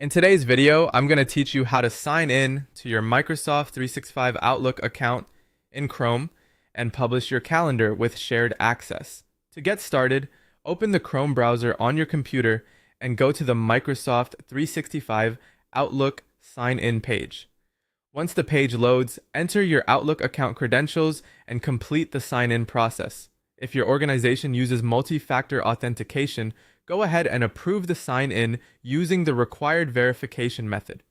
In today's video, I'm going to teach you how to sign in to your Microsoft 365 Outlook account in Chrome and publish your calendar with shared access. To get started, open the Chrome browser on your computer and go to the Microsoft 365 Outlook sign in page. Once the page loads, enter your Outlook account credentials and complete the sign in process. If your organization uses multi-factor authentication, go ahead and approve the sign-in using the required verification method.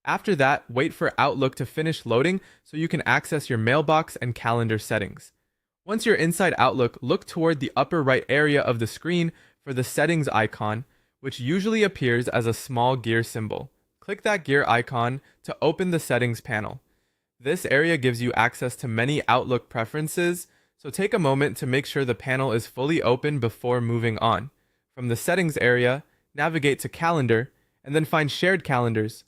After that, wait for Outlook to finish loading so you can access your mailbox and calendar settings. Once you're inside Outlook, look toward the upper right area of the screen for the settings icon, which usually appears as a small gear symbol. Click that gear icon to open the settings panel. This area gives you access to many Outlook preferences, so take a moment to make sure the panel is fully open before moving on. From the settings area, navigate to calendar, and then find shared calendars.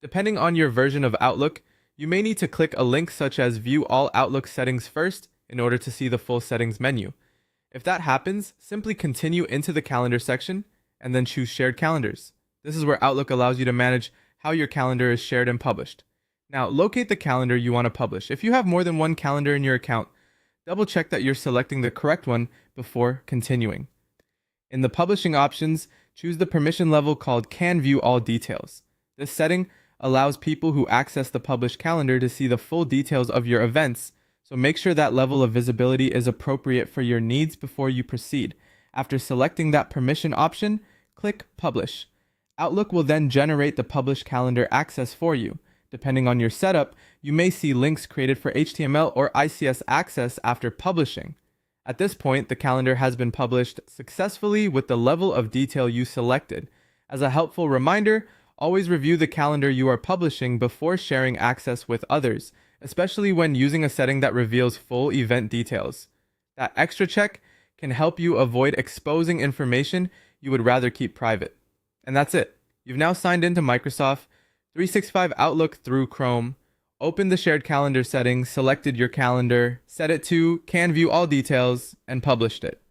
Depending on your version of Outlook, you may need to click a link such as view all Outlook settings first in order to see the full settings menu. If that happens, simply continue into the calendar section and then choose shared calendars. This is where Outlook allows you to manage how your calendar is shared and published. Now, locate the calendar you want to publish. If you have more than one calendar in your account, double check that you're selecting the correct one before continuing. In the publishing options, choose the permission level called Can View All Details. This setting allows people who access the published calendar to see the full details of your events, so make sure that level of visibility is appropriate for your needs before you proceed. After selecting that permission option, click Publish. Outlook will then generate the published calendar access for you. Depending on your setup, you may see links created for HTML or ICS access after publishing. At this point, the calendar has been published successfully with the level of detail you selected. As a helpful reminder, always review the calendar you are publishing before sharing access with others, especially when using a setting that reveals full event details. That extra check can help you avoid exposing information you would rather keep private. And that's it. You've now signed into Microsoft 365 Outlook through Chrome. Open the shared calendar settings, selected your calendar, set it to Can View All Details, and published it.